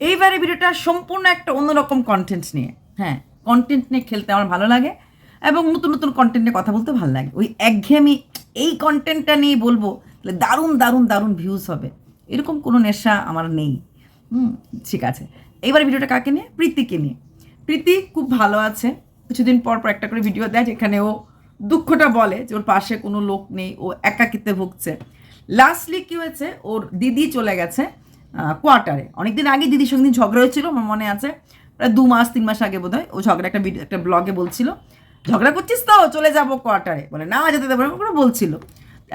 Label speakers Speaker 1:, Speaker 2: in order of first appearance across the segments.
Speaker 1: এইবারে ভিডিওটা সম্পূর্ণ একটা অন্যরকম কন্টেন্ট নিয়ে। হ্যাঁ, কন্টেন্ট নিয়ে খেলতে আমার ভালো লাগে এবং নতুন নতুন কন্টেন্ট নিয়ে কথা বলতে ভালো লাগে। ওই একঘেয়েমি এই কন্টেন্টটা নিয়ে বলবো তাহলে দারুণ দারুণ দারুণ ভিউজ হবে, এরকম কোনো নেশা আমার নেই। ঠিক আছে, এইবার ভিডিওটা কাকে নিয়ে? প্রীতিকে নিয়ে। প্রীতি খুব ভালো আছে, কিছুদিন পর পর একটা করে ভিডিও দেয় যেখানে ও দুঃখটা বলে যে ওর পাশে কোনো লোক নেই, ও একাকিত্বে ভুগছে। লাস্টলি কী হয়েছে, ওর দিদি চলে গেছে কোয়ার্টারে। অনেকদিন আগে দিদির সঙ্গে ঝগড়া হয়েছিল, আমার মনে আছে, প্রায় 2-3 মাস আগে বোধ হয়। ও ঝগড়া একটা ব্লগে বলছিল, ঝগড়া করছিস তো চলে যাবো কোয়ার্টারে, বলে না যেতে দেবো করে বলছিল।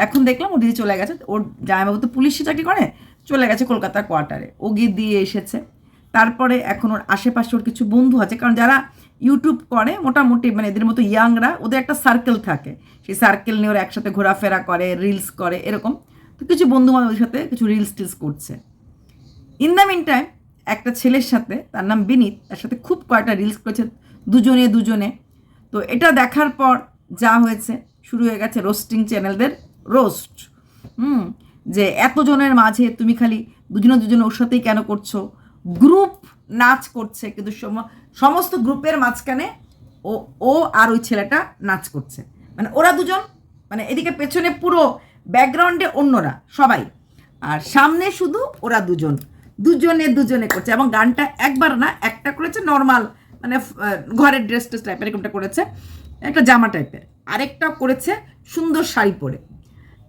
Speaker 1: এখন দেখলাম ও দিদি চলে গেছে, ওর জামাইবাবু তো পুলিশে চাকরি করে, চলে গেছে কলকাতার কোয়ার্টারে, ও গিয়ে দিয়ে এসেছে। তারপরে এখন ওর আশেপাশে ওর কিছু বন্ধু আছে, কারণ যারা ইউটিউব করে মোটামুটি মানে এদের মতো ইয়াংরা, ওদের একটা সার্কেল থাকে, সেই সার্কেল নিয়ে ওরা একসাথে ঘোরাফেরা করে, রিলস করে, এরকম। তো কিছু বন্ধু বান্ধবের সাথে কিছু রিলস টিলস করছে। ইন দ্য মিন টাইম একটা ছেলের সাথে, তার নাম বিনীত, তার সাথে খুব কয়েকটা রিলস করেছে দুজনে। তো এটা দেখার পর যা হয়েছে, শুরু হয়ে গেছে রোস্টিং চ্যানেলদের রোস্ট। যে এতজনের মাঝে তুমি খালি দুজনে ওর সাথেই কেন করছো? গ্রুপ নাচ করছে, কিন্তু সমস্ত গ্রুপের মাঝখানে ও ও আর ওই ছেলেটা নাচ করছে। মানে ওরা দুজন, মানে এদিকে পেছনে পুরো ব্যাকগ্রাউন্ডে অন্যরা সবাই, আর সামনে শুধু ওরা দুজনে করছে। এবং গানটা একবার না, একটা করেছে নর্মাল, মানে ঘরের ড্রেস টাইপের এরকমটা করেছে, একটা জামা টাইপের, আরেকটাও করেছে সুন্দর শাড়ি পরে,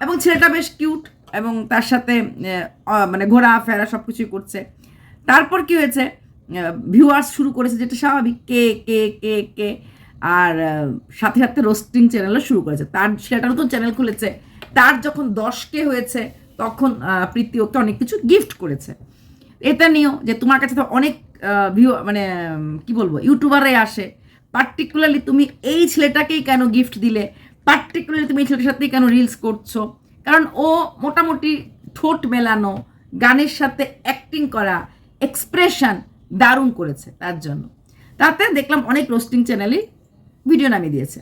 Speaker 1: এবং ছেলেটা বেশ কিউট, এবং তার সাথে মানে ঘোরাফেরা সব কিছুই করছে। তারপর কি হয়েছে, ভিউয়ার্স শুরু করেছে, যেটা স্বাভাবিক, কে কে কে কে আর সাথে সাথে রোস্টিং চ্যানেলও শুরু করেছে। তার সেটা নতুন চ্যানেল খুলেছে, তার যখন 10K হয়েছে তখন প্রীতি ওকে অনেক কিছু গিফট করেছে। এটা নিয়েও যে তোমার কাছে তো অনেক ভিউ, মানে কি বলবো, ইউটিউবাররাই আসে, পার্টিকুলারলি তুমি এই ছেলেটাকেই কেন গিফট দিলে, পার্টিকুলারলি তুমি এই ছেলেটার সাথেই কেন রিলস করছো? কারণ ও মোটামুটি ঠোঁট মেলানো, গানের সাথে অ্যাক্টিং করা, এক্সপ্রেশন দারুণ করেছে, তার জন্য তাতে দেখলাম অনেক রোস্টিং চ্যানেলই ভিডিও নামিয়ে দিয়েছে।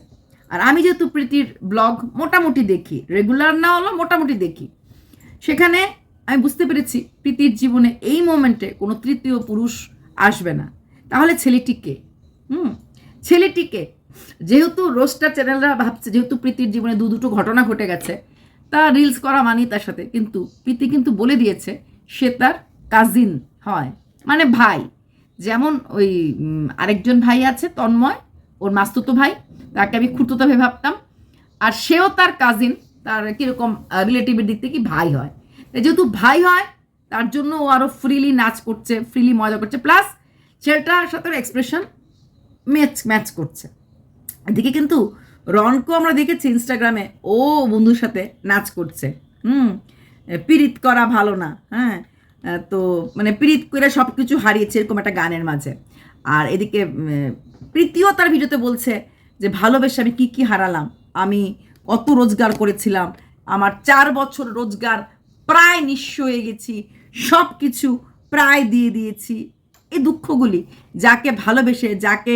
Speaker 1: আর আমি যেহেতু প্রীতির ব্লগ মোটামুটি দেখি, রেগুলার না হলেও মোটামুটি দেখি, সেখানে আমি বুঝতে পেরেছি প্রীতির জীবনে এই মোমেন্টে কোনো তৃতীয় পুরুষ আসবে না। তাহলে ছেলেটিকে ছেলেটিকে যেহেতু রোস্টার চ্যানেলরা ভাবছে যেহেতু প্রীতির জীবনে দুটো ঘটনা ঘটে গেছে, তা রিলস করা মানেই তার সাথে, কিন্তু প্রীতি কিন্তু বলে দিয়েছে সে তার কাজিন হয়, মানে ভাই। যেমন ওই আরেকজন ভাই আছে তন্ময়, ওর মাস্তুতো ভাই, তাকে আমি খুঁড়তুতো ভেবে ভাবতাম, আর সেও তার কাজিন, তার কীরকম রিলেটিভের দিক থেকে ভাই হয়। যেহেতু ভাই হয় তার জন্য ও আরও ফ্রিলি নাচ করছে, ফ্রিলি মজা করছে, প্লাস ছেলেটার সাথে এক্সপ্রেশন ম্যাচ করছে। এদিকে কিন্তু রনকেও আমরা দেখেছি ইনস্টাগ্রামে, ও বন্ধুর সাথে নাচ করছে। পীড়িত করা ভালো না, হ্যাঁ, তো মানে পীড়িত করে সব কিছু হারিয়েছে এরকম একটা গানের মাঝে। আর এদিকে প্রীতিও তার ভিডিওতে বলছে যে ভালোবেসে আমি কী হারালাম, আমি কত রোজগার করেছিলাম, আমার 4 বছর রোজগার প্রায় নিঃস্ব হয়ে গেছি, সব কিছু প্রায় দিয়ে দিয়েছি। এই দুঃখগুলি, যাকে ভালোবেসে, যাকে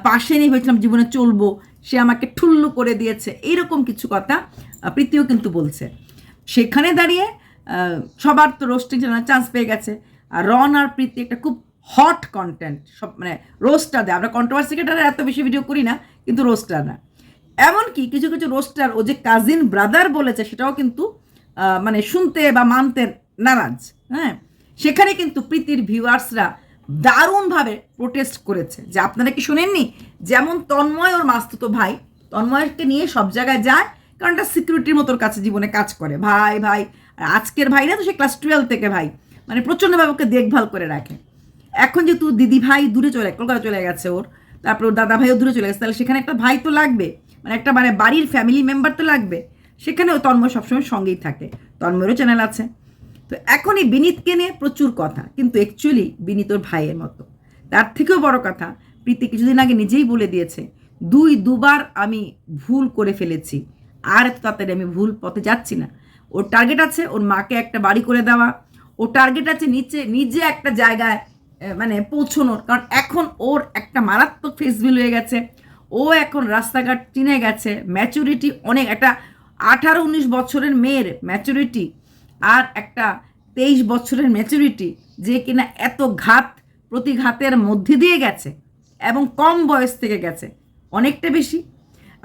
Speaker 1: পাশে নিয়ে ভেবেছিলাম জীবনে চলবো, সে আমাকে ঠুল্লু করে দিয়েছে, এইরকম কিছু কথা প্রীতিও কিন্তু বলছে। সেখানে দাঁড়িয়ে সবার তো রোস্টিং চ্যানেল চান্স পেয়ে গেছে। আর রন আর প্রীতি একটা খুব হট কন্টেন্ট, সব মানে রোস্টার দেয়। আমরা কন্ট্রোভার্সি ক্রিয়েটাররা এত বেশি ভিডিও করি না, কিন্তু রোস্টার না। এমনকি কিছু কিছু রোস্টার ও যে কাজিন ব্রাদার বলেছে সেটাও কিন্তু মানে শুনতে বা মানতে নারাজ। হ্যাঁ, সেখানে কিন্তু প্রীতির ভিউয়ার্সরা দারুণভাবে প্রোটেস্ট করেছে, যে আপনারা কি শোনেননি? যেমন তন্ময় ওর মাস্তুতো ভাই, তন্ময়কে নিয়ে সব জায়গায় যায়, কারণ একটা সিকিউরিটির মতোর কাছে জীবনে কাজ করে, ভাই ভাই। আর আজকের ভাই না তো, সে ক্লাস 12 থেকে ভাই, মানে প্রচণ্ডভাবে ওকে দেখভাল করে রাখে। এখন যেহেতু দিদি ভাই দূরে কলকাতা চলে গেছে ওর, তারপর ওর দাদা ভাইও দূরে চলে গেছে, তাহলে সেখানে একটা ভাই তো লাগবে, মানে একটা মানে বাড়ির ফ্যামিলি মেম্বার তো লাগবে। সেখানে ওই তন্ময় সবসময় সঙ্গেই থাকে, তন্ময়েরও চ্যানেল আছে। তো এখনই বিনীতকে নিয়ে প্রচুর কথা, কিন্তু অ্যাকচুয়ালি বিনীত ওর ভাইয়ের মতো। তার থেকেও বড় কথা, প্রীতি কিছুদিন আগে নিজেই বলে দিয়েছে, দুবার আমি ভুল করে ফেলেছি, আর এত তাড়াতাড়ি আমি ভুল পথে যাচ্ছি না। ওর টার্গেট আছে ওর মাকে একটা বাড়ি করে দেওয়া, ওর টার্গেট আছে নিজে একটা জায়গায় মানে পৌঁছনোর, কারণ এখন ওর একটা মারাত্মক ফেস ভ্যালু হয়ে গেছে, ও এখন রাস্তাঘাট চিনে গেছে, ম্যাচুরিটি অনেক, একটা 18-19 বছরের মেয়ের ম্যাচুরিটি আর একটা 23 বছরের ম্যাচুরিটি যে কিনা এত ঘাত প্রতিঘাতের মধ্যে দিয়ে গেছে এবং কম বয়স থেকে গেছে অনেকটা বেশি।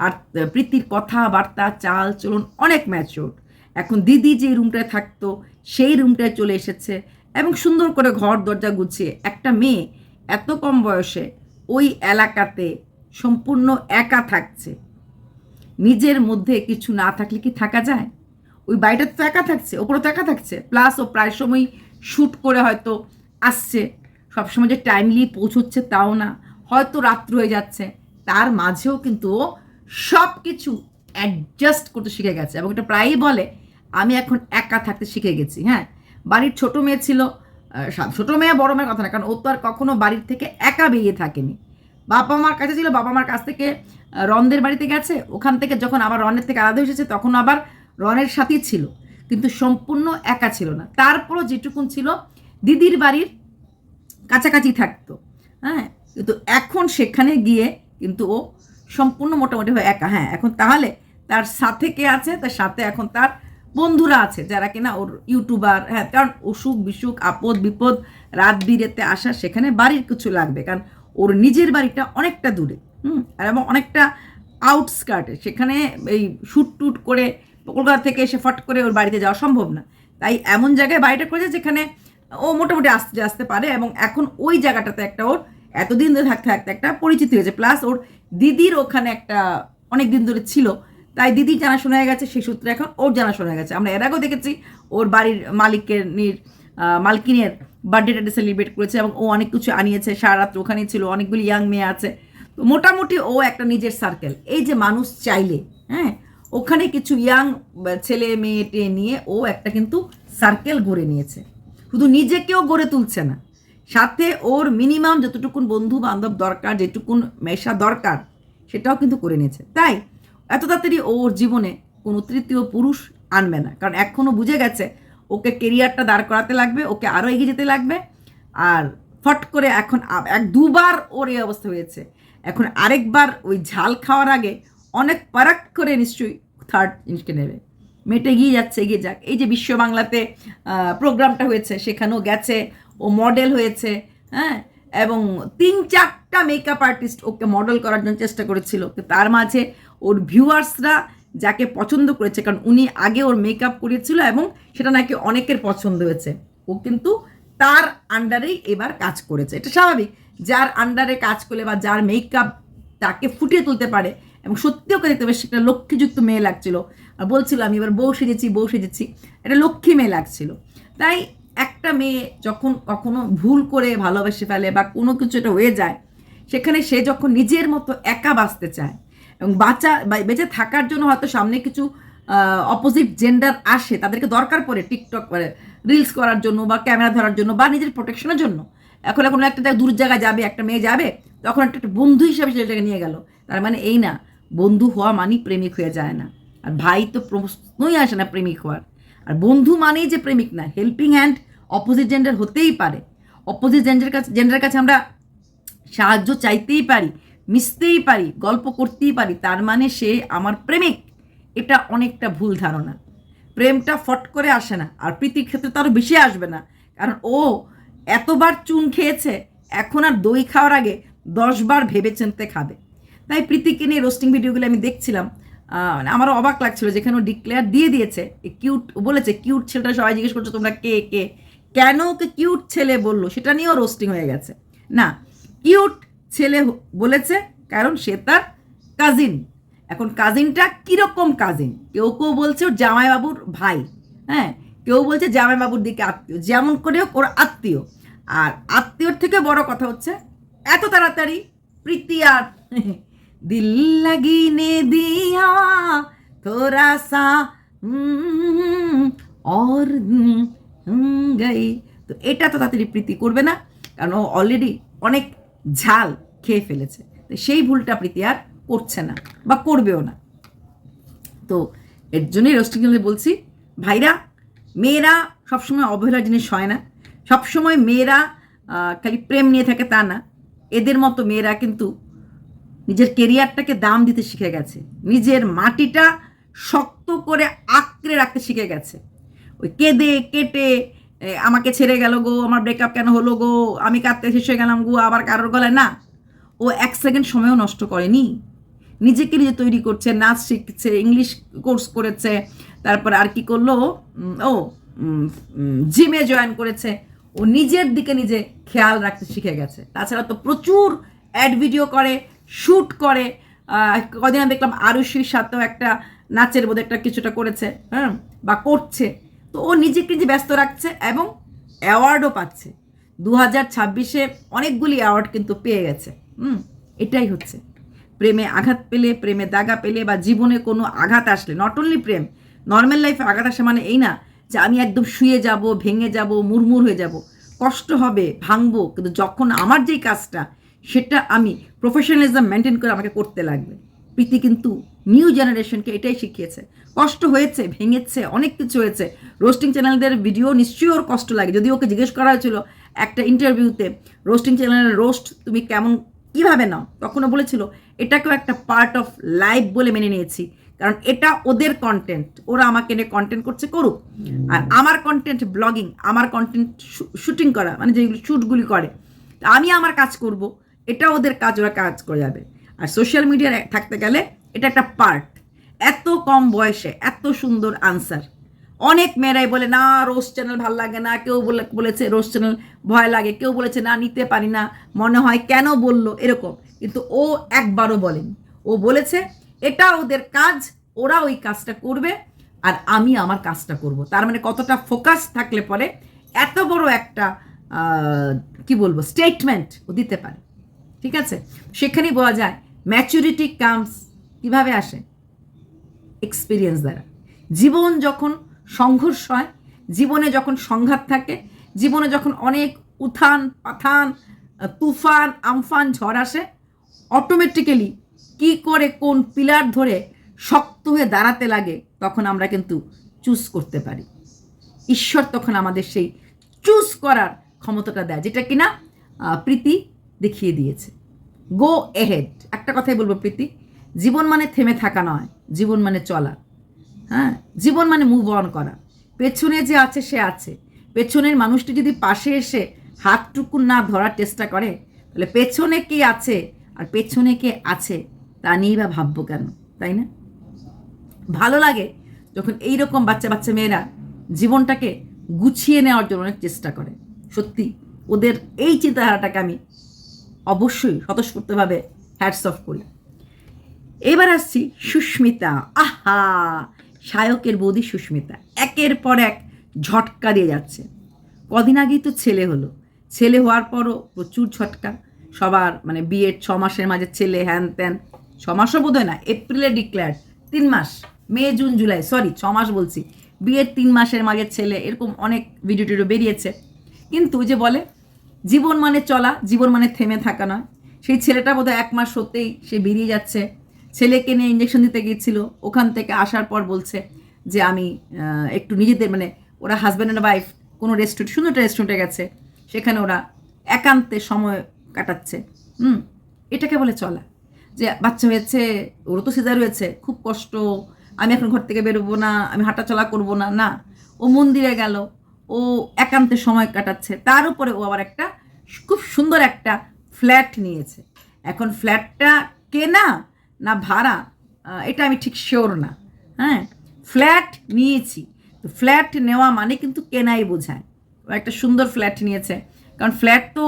Speaker 1: আর প্রীতির কথাবার্তা চাল চলন অনেক ম্যাচিওর। এখন দিদি যে রুমটায় থাকতো সেই রুমটায় চলে এসেছে এবং সুন্দর করে ঘর দরজা গুছিয়ে। একটা মেয়ে এত কম বয়সে ওই এলাকাতে সম্পূর্ণ একা থাকছে, নিজের মধ্যে কিছু না থাকলে কি থাকা যায়? ওই বাড়িটাতে তো একা থাকছে, ওপরে তো একা থাকছে, প্লাস ও প্রায় সময় শ্যুট করে হয়তো আসছে, সবসময় যে টাইমলি পৌঁছচ্ছে তাও না, হয়তো রাত্র হয়ে যাচ্ছে, তার মাঝেও কিন্তু ও সব কিছু অ্যাডজাস্ট করতে শিখে গেছে এবং এটা প্রায়ই বলে আমি এখন একা থাকতে শিখে গেছি। হ্যাঁ, বাড়ির ছোট মেয়ে ছিল, ছোটো মেয়ে বড় মেয়ের কথা না, কারণ ও তো আর কখনো বাড়ির থেকে একা বেরিয়ে থাকেনি, বাবা মার কাছে ছিল, বাবা মার কাছ থেকে রনদের বাড়িতে গেছে, ওখান থেকে যখন আবার রনের থেকে আলাদা এসেছে তখন আবার রনের সাথেই ছিল, কিন্তু সম্পূর্ণ একা ছিল না। তারপরও যেটুকুন ছিল দিদির বাড়ির কাছাকাছি থাকতো। হ্যাঁ, কিন্তু এখন সেখানে গিয়ে কিন্তু ও সম্পূর্ণ মোটামুটি একা। হ্যাঁ, এখন তাহলে তার সাথে কে আছে? তার সাথে এখন তার বন্ধুরা আছে যারা কিনা ওর ইউটিউবার। হ্যাঁ, কারণ অসুখ বিসুখ আপদ বিপদ রাত বিরেতে আসা, সেখানে বাড়ির কিছু লাগবে, কারণ ওর নিজের বাড়িটা অনেকটা দূরে, আর এবং অনেকটা আউটস্কার্টে, সেখানে এই শ্যুট টুট করে কলকাতা থেকে এসে ফট করে ওর বাড়িতে যাওয়া সম্ভব না। তাই এমন জায়গায় বাড়িটা করেছে যেখানে ও মোটামুটি আসতে পারে এবং এখন ওই জায়গাটাতে একটা ওর এতদিন ধরে থাকতে থাকতে একটা পরিচিতি হয়েছে, প্লাস ওর দিদির ওখানে একটা অনেক দিন ধরে ছিল, তাই দিদির জানাশোনা হয়ে গেছে, সেই সূত্রে এখন ওর জানাশোনা হয়ে গেছে। আমরা এর আগেও দেখেছি ওর বাড়ির মালকিনের বার্থডেটা সেলিব্রেট করেছে এবং ও অনেক কিছু আনিয়েছে, সারা রাত্র ওখানেই ছিল, অনেকগুলি ইয়াং মেয়ে আছে, তো মোটামুটি ও একটা নিজের সার্কেল। এই যে মানুষ চাইলে, হ্যাঁ, ওখানে কিছু ইয়াং ছেলে মেয়েটে নিয়ে ও একটা কিন্তু সার্কেল গড়ে নিয়েছে, শুধু নিজেকেও গড়ে তুলছে না, সাথে ওর মিনিমাম যতটুকুন বন্ধু বান্ধব দরকার, যেটুকুন মেশা দরকার সেটাও কিন্তু করে নিয়েছে। তাই এত তাড়াতাড়ি ওর জীবনে কোনো তৃতীয় পুরুষ আনবে না, কারণ এখনও বুঝে গেছে ওকে কেরিয়ারটা দাঁড় করাতে লাগবে, ওকে আরও এগিয়ে যেতে লাগবে। আর ফট করে এখন দুবার ওর এই অবস্থা হয়েছে, এখন আরেকবার ওই ঝাল খাওয়ার আগে অনেক পারাক করে নিশ্চয়ই থার্ড জিনিসকে নেবে। মেয়েটা এগিয়ে যাচ্ছে, এগিয়ে যাক। এই যে বিশ্ব বাংলাতে প্রোগ্রামটা হয়েছে সেখানেও গেছে, ও মডেল হয়েছে। হ্যাঁ, এবং 3-4টা মেকআপ আর্টিস্ট ওকে মডেল করার জন্য চেষ্টা করেছিল, তার মাঝে ওর ভিউয়ার্সরা যাকে পছন্দ করেছে, কারণ উনি আগে ওর মেকআপ করেছিল এবং সেটা নাকি অনেকের পছন্দ হয়েছে, ও কিন্তু তার আন্ডারেই এবার কাজ করেছে। এটা স্বাভাবিক, যার আন্ডারে কাজ করলে বা যার মেকআপ তাকে ফুটিয়ে তুলতে পারে, এবং সত্যি ওকে দেখতে বেশ একটা লক্ষ্মীযুক্ত মেয়ে লাগছিল, আর বলছিল আমি এবার বউ সেজেছি, এটা লক্ষ্মী মেয়ে লাগছিল। তাই একটা মেয়ে যখন কখনো ভুল করে ভালোবেসে ফেলে বা কোনো কিছু এটা হয়ে যায়, সেখানে সে যখন নিজের মতো একা বাঁচতে চায় এবং বেঁচে থাকার জন্য হয়তো সামনে কিছু অপোজিট জেন্ডার আসে, তাদেরকে দরকার পড়ে টিকটক করে রিলস করার জন্য বা ক্যামেরা ধরার জন্য বা নিজের প্রোটেকশনের জন্য, এখন একটা দূর জায়গায় যাবে, একটা মেয়ে যাবে, তখন একটা বন্ধু হিসাবে সেটাকে নিয়ে গেল। তার মানে এই না বন্ধু হওয়া মানেই প্রেমিক হয়ে যায় না, আর ভাই তো প্রশ্নই আসে না প্রেমিক হওয়ার। আর বন্ধু মানেই যে প্রেমিক না, হেল্পিং হ্যান্ড অপোজিট জেন্ডার হতেই পারে, অপোজিট জেন্ডারের কাছে আমরা সাহায্য চাইতেই পারি, মিশতেই পারি, গল্প করতেই পারি, তার মানে সে আমার প্রেমিক, এটা অনেকটা ভুল ধারণা। প্রেমটা ফট করে আসে না, আর প্রীতির ক্ষেত্রে তো আরও বেশি আসবে না, কারণ ও এতবার চুন খেয়েছে, এখন আর দই খাওয়ার আগে 10 বার ভেবে চিনতে খাবে। তাই প্রীতিকে নিয়ে রোস্টিং ভিডিওগুলো আমি দেখছিলাম, আমারও অবাক লাগছিল, যেখানে ও ডিক্লেয়ার দিয়ে দিয়েছে কিউট, বলেছে কিউট ছেলেটা, সবাই জিজ্ঞেস করছো তোমরা কে কেন ওকে কিউট ছেলে বললো, সেটা নিয়েও রোস্টিং হয়ে গেছে। না, কিউট ছেলে বলেছে কারণ সে তার কাজিন। এখন কাজিনটা কীরকম কাজিন, কেউ বলছে ওর জামাইবাবুর ভাই, হ্যাঁ, কেউ বলছে জামাইবাবুর দিকে আত্মীয়, যেমন করে ওর আত্মীয়। আর আত্মীয়র থেকে বড় কথা হচ্ছে এত তাড়াতাড়ি প্রীতি আর দিল লাগিনে দিয়া থোড়া সা और গই, তো এটা তো তাড়াতাড়ি প্রীতি করবে না, কারণ ও অলরেডি অনেক ঝাল খেয়ে ফেলেছে, তো সেই ভুলটা প্রীতি আর করছে না বা করবেও না। তো এর জন্যই রোস্টিং বলছি ভাইরা, মেয়েরা সবসময় অবহেলার জিনিস হয় না, সবসময় মেয়েরা খালি প্রেম নিয়ে থাকে তা না, এদের মতো মেয়েরা কিন্তু নিজের কেরিয়ারটাকে দাম দিতে শিখে গেছে, নিজের মাটিটা শক্ত করে আঁকড়ে রাখতে শিখে গেছে। ওই কেঁদে কেটে আমাকে ছেড়ে গেল গো, আমার ব্রেকআপ কেন হলো গো, আমি কাঁদতে শেষ হয়ে গেলাম গো, আবার কারোর গলায় না। ও 1 সেকেন্ড সময়ও নষ্ট করেনি, নিজেকে নিজে তৈরি করছে, নাচ শিখছে, ইংলিশ কোর্স করেছে, তারপর আর কি করলো, ও জিমে জয়েন করেছে। ও নিজের দিকে নিজে খেয়াল রাখতে শিখে গেছে। তাছাড়া তো প্রচুর অ্যাড ভিডিও করে, শ্যুট করে। কদিন দেখলাম আরুষির সাথেও একটা নাচের বোধ একটা কিছুটা করেছে, হ্যাঁ, বা করছে। তো ও নিজেকে নিজে ব্যস্ত রাখছে এবং অ্যাওয়ার্ডও পাচ্ছে। 2026-এ অনেকগুলি অ্যাওয়ার্ড কিন্তু পেয়ে গেছে। এটাই হচ্ছে প্রেমে আঘাত পেলে, প্রেমে দাগা পেলে, বা জীবনে কোনো আঘাত আসলে, নট অনলি প্রেম, নর্মাল লাইফে আঘাত আসে মানে এই না যে আমি একদম শুয়ে যাব, ভেঙে যাব, মুড়মুড় হয়ে যাব। কষ্ট হবে, ভাঙবো, কিন্তু যখন আমার যেই কাজটা সেটা আমি প্রফেশনালিজম মেনটেন করে আমাকে করতে লাগবে। প্রীতি কিন্তু নিউ জেনারেশনকে এটাই শিখিয়েছে। কষ্ট হয়েছে, ভেঙেছে, অনেক কিছু হয়েছে। রোস্টিং চ্যানেলদের ভিডিও নিশ্চয়ই ওর কষ্ট লাগে। যদি ওকে জিজ্ঞেস করা হয়েছিল একটা ইন্টারভিউতে, রোস্টিং চ্যানেলের রোস্ট তুমি কেমন কীভাবে নাও, তখনও বলেছিল এটাকেও একটা পার্ট অফ লাইফ বলে মেনে নিয়েছি, কারণ এটা ওদের কন্টেন্ট, ওরা আমাকে নিয়ে কন্টেন্ট করছে, করুক। আর আমার কন্টেন্ট ব্লগিং, আমার কন্টেন্ট শুটিং করা, মানে যেগুলো শ্যুটগুলি করে, আমি আমার কাজ করব, এটা ওদের কাজ, ওরা কাজ করে যাবে। আর সোশ্যাল মিডিয়ায় থাকতে গেলে এটা একটা পার্ট। এত কম বয়সে এত সুন্দর আনসার। অনেক মেয়েরাই বলে না রোস্ট চ্যানেল ভাল লাগে না, কেউ বলেছে রোস্ট চ্যানেল ভয় লাগে, কেউ বলেছে না নিতে পারি না, মনে হয় কেন বললো এরকম। কিন্তু ও একবারও বলেনি। ও বলেছে এটা ওদের কাজ, ওরা ওই কাজটা করবে আর আমি আমার কাজটা করব। তার মানে কতটা ফোকাস থাকলে পরে এত বড় একটা কি বলবো স্টেটমেন্ট ও দিতে পারে। ঠিক আছে, সেখানেই বলা যায় ম্যাচুরিটি কামস কিভাবে আসে, এক্সপিরিয়েন্স দ্বারা। জীবন যখন সংঘর্ষ হয়, জীবনে যখন সংঘাত থাকে, জীবনে যখন অনেক উত্থান পাথান, তুফান আমফান ঝড় আসে, অটোমেটিক্যালি কি করে কোন পিলার ধরে শক্ত হয়ে দাঁড়াতে লাগে, তখন আমরা কিন্তু চুজ করতে পারি। ঈশ্বর তখন আমাদের সেই চুজ করার ক্ষমতাটা দেয়, যেটা কিনা প্রীতি দেখিয়ে দিয়েছে। গো এহেড। একটা কথাই বলবো প্রীতি, জীবন মানে থেমে থাকা নয়, জীবন মানে চলা। হ্যাঁ, জীবন মানে মুভ অন করা। পেছনে যে আছে সে আছে। পেছনের মানুষটি যদি পাশে এসে হাতটুকু না ধরার চেষ্টা করে, তাহলে পেছনে কে আছে আর পেছনে কে আছে তা নিয়েই বা ভাববো কেন, তাই না? ভালো লাগে যখন এইরকম বাচ্চা বাচ্চা মেয়েরা জীবনটাকে গুছিয়ে নেওয়ার জন্য অনেক চেষ্টা করে। সত্যি ওদের এই চিন্তাধারাটাকে আমি অবশ্যই স্বতঃস্ফূর্তভাবে হ্যাটস অফ করি। এবার আসছি সুস্মিতা। আহা, শায়কের বৌদি সুস্মিতা একের পর এক ঝটকা দিয়ে যাচ্ছে। কদিন আগেই তো ছেলে হলো, ছেলে হওয়ার পরও প্রচুর ঝটকা। সবার মানে বিয়ের 6 মাসের মাঝে ছেলে, হ্যান ত্যান। 6 মাসও বোধ হয় না, এপ্রিলে ডিক্লেয়ার, 3 মাস, মে জুন জুলাই, সরি 6 মাস বলছি, বিয়ের 3 মাসের মাঝে ছেলে, এরকম অনেক ভিডিও টিডিও বেরিয়েছে। কিন্তু যে বলে জীবন মানে চলা, জীবন মানে থেমে থাকা নয়, সেই ছেলেটা বোধহয় 1 মাস হতেই সে বেরিয়ে যাচ্ছে। ছেলেকে নিয়ে ইঞ্জেকশন দিতে গিয়েছিল, ওখান থেকে আসার পর বলছে যে আমি একটু নিজেদের মানে ওরা হাজব্যান্ড অ্যান্ড ওয়াইফ কোনো রেস্টুরেন্ট, সুন্দর একটা রেস্টুরেন্টে গেছে, সেখানে ওরা একান্তে সময় কাটাচ্ছে। এটাকে বলে চলা। যে বাচ্চা হয়েছে, ওরও তো সিজার হয়েছে, খুব কষ্ট, আমি এখন ঘর থেকে বেরোবো না, আমি হাঁটাচলা করবো না, না, ও মন্দিরে গেল, ও একান্তে সময় কাটাচ্ছে। তার উপরে ও আবার একটা খুব সুন্দর একটা ফ্ল্যাট নিয়েছে। এখন ফ্ল্যাটটা কেনা না ভাড়া এটা আমি ঠিক শিওর না। হ্যাঁ, ফ্ল্যাট নিয়েছি, তো ফ্ল্যাট নেওয়া মানে কিন্তু কেনাই বোঝায়। ও একটা সুন্দর ফ্ল্যাট নিয়েছে, কারণ ফ্ল্যাট তো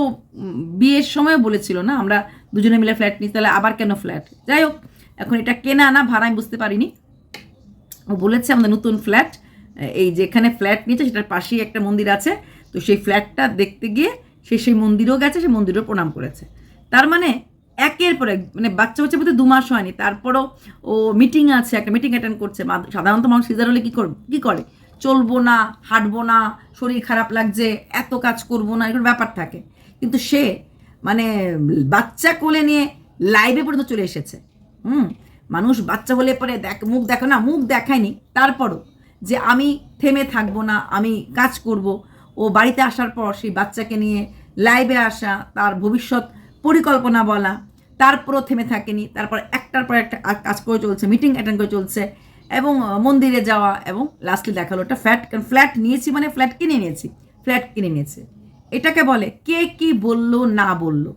Speaker 1: বিয়ের সময় বলেছিল না আমরা দুজনে মিলে ফ্ল্যাট নিই, তাহলে আবার কেন ফ্ল্যাট? যাই হোক, এখন এটা কেনা না ভাড়া আমি বুঝতে পারিনি। ও বলেছে আমাদের নতুন ফ্ল্যাট, এই যেখানে ফ্ল্যাট নিয়েছে সেটার পাশেই একটা মন্দির আছে, তো সেই ফ্ল্যাটটা দেখতে গিয়ে সে সেই মন্দিরেও গেছে, সেই মন্দিরেও প্রণাম করেছে। তার মানে একের পর এক, মানে বাচ্চা বলতে 2 মাস হয়নি, তারপরও ও মিটিং আছে, একটা মিটিং অ্যাটেন্ড করছে। সাধারণত মানুষ সিজার হলে কী করে, চলবো না, হাঁটবো না, শরীর খারাপ লাগছে, এত কাজ করবো না, এরকম ব্যাপার থাকে। কিন্তু সে মানে বাচ্চা কোলে নিয়ে লাইভে পর্যন্ত চলে এসেছে। মানুষ বাচ্চা হলে পরে মুখ দেখো না, মুখ দেখায়নি, তারপরও যে আমি থেমে থাকবো না, আমি কাজ করব। ও বাড়িতে আসার পর সেই বাচ্চাকে নিয়ে লাইভে আসা, তার ভবিষ্যৎ পরিকল্পনা বলা, তারপরও থেমে থাকেনি। তারপর একটার পর একটা কাজ করে চলছে, মিটিং অ্যাটেন্ড করে চলছে, এবং মন্দিরে যাওয়া, এবং লাস্টলি দেখালো একটা ফ্ল্যাট। কারণ ফ্ল্যাট নিয়েছি মানে ফ্ল্যাট কিনে নিয়েছি, ফ্ল্যাট কিনে নিয়েছে। এটাকে বলে কে কি বললো না বললো।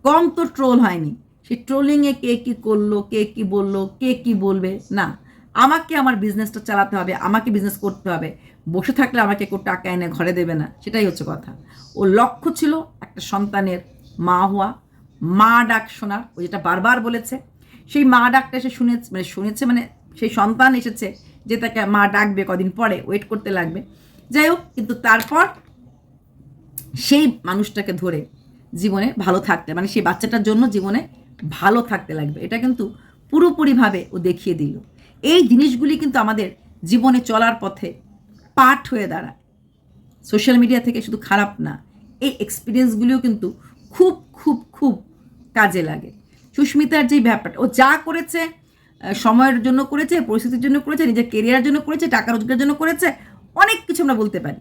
Speaker 1: কম তো ট্রোল হয়নি, সেই ট্রোলিংয়ে কে কি করলো, কে কি বললো, কে কি বলবে না। আমাকে আমার বিজনেসটা চালাতে হবে, আমাকে বিজনেস করতে হবে। বসে থাকলে আমাকে কেউ টাকা এনে ঘরে দেবে না, সেটাই হচ্ছে কথা। ওর লক্ষ্য ছিল একটা সন্তানের মা হওয়া, মা ডাক শোনার। ও যেটা বারবার বলেছে, সেই মা ডাকটা এসে শুনেছে মানে সেই সন্তান এসেছে যে তাকে মা ডাকবে কদিন পরে, ওয়েট করতে লাগবে। যাই হোক, কিন্তু তারপর সেই মানুষটাকে ধরে জীবনে ভালো থাকতে, মানে সেই বাচ্চাটার জন্য জীবনে ভালো থাকতে লাগবে, এটা কিন্তু পুরোপুরিভাবে ও দেখিয়ে দিল। এই জিনিসগুলি কিন্তু আমাদের জীবনে চলার পথে পাঠ হয়ে দাঁড়ায়। সোশ্যাল মিডিয়া থেকে শুধু খারাপ না, এই এক্সপিরিয়েন্সগুলিও কিন্তু খুব খুব খুব কাজে লাগে। সুস্মিতার যে ব্যাপারটা, ও যা করেছে সময়ের জন্য করেছে, পরিস্থিতির জন্য করেছে, নিজের কেরিয়ারের জন্য করেছে, টাকা রোজগারের জন্য করেছে, অনেক কিছু আমরা বলতে পারি।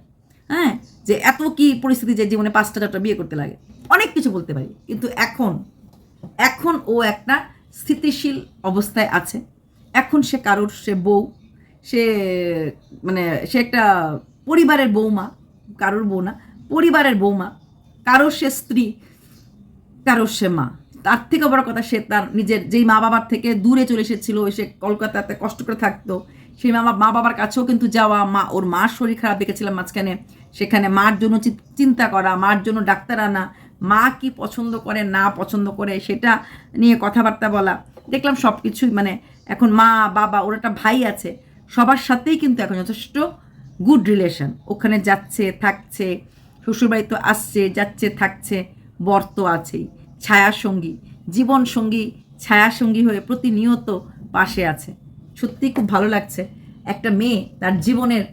Speaker 1: হ্যাঁ, যে এত কি পরিস্থিতি যে জীবনে 5টা বিয়ে করতে লাগে, অনেক কিছু বলতে পারি। কিন্তু এখন ও একটা স্থিতিশীল অবস্থায় আছে। এখন সে কারোর, সে বউ, সে মানে সে একটা পরিবারের বৌমা, কারোর বউ না, পরিবারের বৌমা, কারোর সে স্ত্রী, কারোর সে মা। তার থেকে বড় কথা, সে তার নিজের যেই মা বাবার থেকে দূরে চলে এসেছিল, সে কলকাতাতে কষ্ট করে থাকতো, সেই মা বাবার কাছেও কিন্তু যাওয়া, ওর মার শরীর খারাপ দেখেছিলাম মাঝখানে, সেখানে মার জন্য চিন্তা করা, মার জন্য ডাক্তার আনা, মা কি পছন্দ করে না পছন্দ করে সেটা নিয়ে কথাবার্তা বলা, দেখলাম সব কিছুই। মানে এখন মা বাবা, ওর একটা ভাই আছে, সবার সাথেই কিন্তু এখন যথেষ্ট গুড রিলেশন। ওখানে যাচ্ছে থাকছে, শ্বশুরবাড়ি তো আসছে যাচ্ছে থাকছে, বর তো আছেই, ছায়াসঙ্গী, জীবনসঙ্গী, ছায়াসঙ্গী হয়ে প্রতিনিয়ত পাশে আছে। সত্যি খুব ভালো লাগছে। একটা মেয়ে তার জীবনের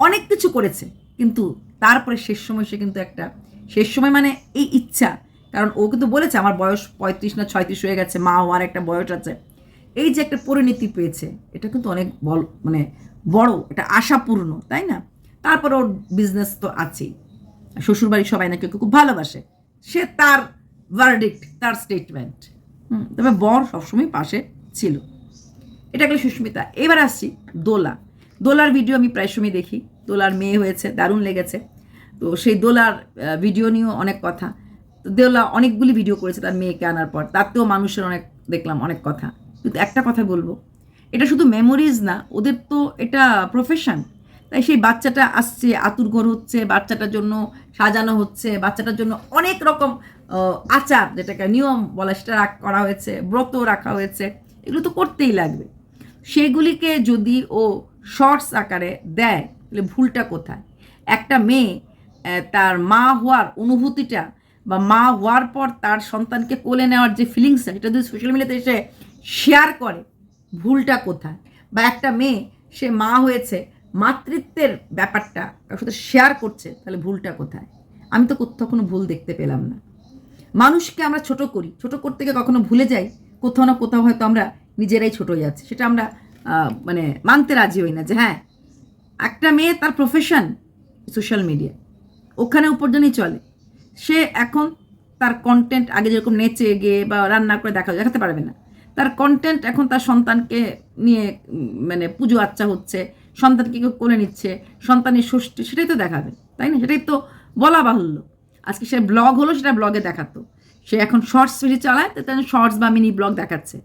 Speaker 1: অনেক কিছু করেছে, কিন্তু তারপরে শেষ সময় সে কিন্তু একটা শেষ সময় মানে এই ইচ্ছা, কারণ ও কিন্তু বলেছে আমার বয়স 35 না 36 হয়ে গেছে, মা হওয়ার একটা বয়স আছে, এই যে একটা পরিণতি পেয়েছে, এটা কিন্তু অনেক মানে বড় একটা আশাপূর্ণ, তাই না? তারপর ওর বিজনেস তো আছেই, শ্বশুরবাড়ির সবাই নাকি ওকে খুব ভালোবাসে, সে তার ভার্ডিক্ট, তার স্টেটমেন্ট। তবে বর সবসময় পাশে ছিল। এটা গেল সুস্মিতা। এবার আসছি দোলার ভিডিও আমি প্রায় সময় দেখি। দোলার মেয়ে হয়েছে, দারুণ লেগেছে। তো সেই দোলার ভিডিও নিয়েও অনেক কথা। তো দোলা অনেকগুলি ভিডিও করেছে তার মেয়েকে আনার পর, তাতেও মানুষের অনেক দেখলাম অনেক কথা। কিন্তু একটা কথা বলবো, এটা শুধু মেমোরিজ না, ওদের তো এটা প্রফেশন। তাই সেই বাচ্চাটা আসছে, আতুরঘর হচ্ছে, বাচ্চাটার জন্য সাজানো হচ্ছে, বাচ্চাটার জন্য অনেক রকম আচার, যেটাকে নিয়ম বলা, সেটা করা হয়েছে, ব্রত রাখা হয়েছে, এগুলো তো করতেই লাগবে। সেগুলিকে যদি ও শর্টস আকারে দেয়, তাহলে ভুলটা কোথায়? একটা মেয়ে তার মা হওয়ার অনুভূতিটা, বা মা হওয়ার পর তার সন্তানকে কোলে নেওয়ার যে ফিলিংসটা, সেটা যদি সোশ্যাল মিডিয়াতে এসে শেয়ার করে, ভুলটা কোথায়? বা একটা মেয়ে সে মা হয়েছে, মাতৃত্বের ব্যাপারটা কারোর সাথে শেয়ার করছে, তাহলে ভুলটা কোথায়? আমি তো কোথাও কোনো ভুল দেখতে পেলাম না। মানুষকে আমরা ছোট করি, ছোট করতে গিয়ে কখনো ভুলে যাই, কোথাও না কোথাও হয়তো আমরা নিজেরাই ছোট হয়ে যাচ্ছি, সেটা আমরা মানে মানতে রাজি হই না। যে হ্যাঁ, একটা মেয়ে তার প্রফেশন সোশ্যাল মিডিয়া, ওখানে উপার্জনই চলে। সে এখন তার কন্টেন্ট আগে যেরকম নেচে গিয়ে বা রান্না করে দেখাতে পারবে না। তার কন্টেন্ট এখন তার সন্তানকে নিয়ে, মানে পুজো আচ্চা হচ্ছে, সন্তানকে কেউ কোলে নিচ্ছে, সন্তানের ষষ্ঠী, সেটাই তো দেখাবে, তাই না? সেটাই তো বলা বাহুল্য। আজকে সে ব্লগ হলো, সেটা ব্লগে দেখাতো। সে এখন শর্টস ভিডিও চালায়, তো তাই শর্টস বা মিনি ব্লগ দেখাচ্ছে,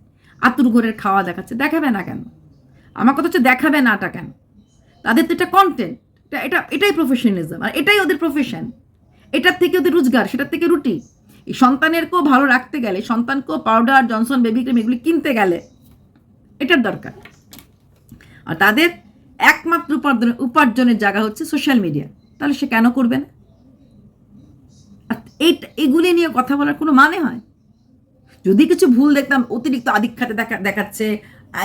Speaker 1: আতুর ঘরের খাওয়া দেখাচ্ছে। দেখাবে না কেন? আমার কথা হচ্ছে দেখাবে নাটা কেন? তাদের তো এটা কন্টেন্ট, এটাই প্রফেশনালিজম, আর এটাই ওদের প্রফেশন। এটার থেকে ওদের রোজগার, সেটার থেকে রুটি। এই সন্তানেরকেও ভালো রাখতে গেলে, সন্তানকেও পাউডার, জনসন বেবি ক্রিম এগুলি কিনতে গেলে এটার দরকার। আর তাদের একমাত্র উপার্জনের জায়গা হচ্ছে সোশ্যাল মিডিয়া। তাহলে সে কেন করবে না? আর এগুলি নিয়ে কথা বলার কোনো মানে হয়? যদি কিছু ভুল দেখতাম, অতিরিক্ত আদিক্ষাতে দেখাচ্ছে,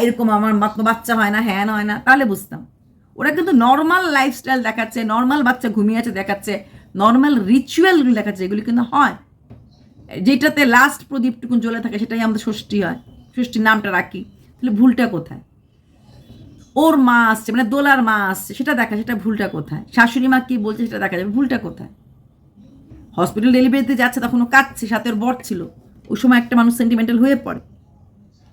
Speaker 1: এরকম আমার বাচ্চা হয় না, হ্যাঁ হয় না, তাহলে বুঝতাম। ওরা কিন্তু নর্মাল লাইফস্টাইল দেখাচ্ছে, নর্মাল বাচ্চা ঘুমিয়ে আছে দেখাচ্ছে, নর্মাল রিচুয়ালগুলি দেখাচ্ছে, এগুলি কিন্তু হয়। যেটাতে লাস্ট প্রদীপটুকুন জ্বলে থাকে, সেটাই আমাদের ষষ্ঠী হয়, ষষ্ঠীর নামটা রাখি। তাহলে ভুলটা কোথায়? ওর মা আসছে, মানে দোলার মা আসছে, সেটা দেখা, সেটা ভুলটা কোথায়? শাশুড়ি মা কি বলছে সেটা দেখা যাবে, ভুলটা কোথায়? হসপিটাল ডেলিভারিতে যাচ্ছে, তখনও কাঁদছে, সাথে ওর বর ছিল, ওই সময় একটা মানুষ সেন্টিমেন্টাল হয়ে পড়ে।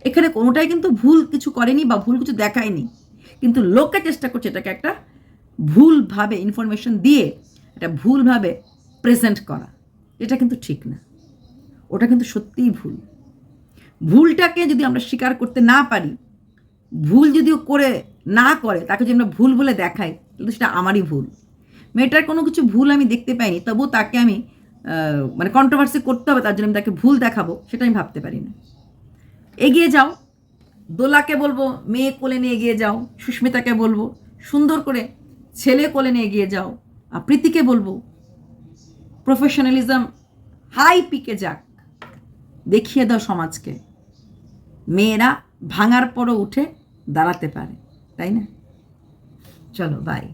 Speaker 1: এখানে কোনোটাই কিন্তু ভুল কিছু করেনি বা ভুল কিছু দেখায়নি, কিন্তু লোকে চেষ্টা করছে এটাকে একটা ভুলভাবে ইনফরমেশন দিয়ে এটা ভুলভাবে প্রেজেন্ট করা, এটা কিন্তু ঠিক না, ওটা কিন্তু সত্যিই ভুল। ভুলটাকে যদি আমরা স্বীকার করতে না পারি, ভুল যদিও করে না করে তাকে যদি আমরা ভুল বলে দেখাই, তাহলে সেটা আমারই ভুল। মেয়েটার কোনো কিছু ভুল আমি দেখতে পাইনি, তবুও তাকে আমি মানে কন্ট্রোভার্সি করতে হবে তার জন্য আমি তাকে ভুল দেখাবো, সেটা আমি ভাবতে পারি না। এগিয়ে যাও, দোলাকে বলবো মেয়ে কোলে নিয়ে এগিয়ে যাও, সুস্মিতাকে বলবো সুন্দর করে ছেলে কোলে নিয়ে এগিয়ে যাও, আর প্রীতিকে বলবো প্রফেশনালিজম হাই পিকে যাক, দেখিয়ে দাও সমাজকে মেয়েরা ভাঙার পরও উঠে দাঁড়াতে পারে, তাই না? চলো বাই।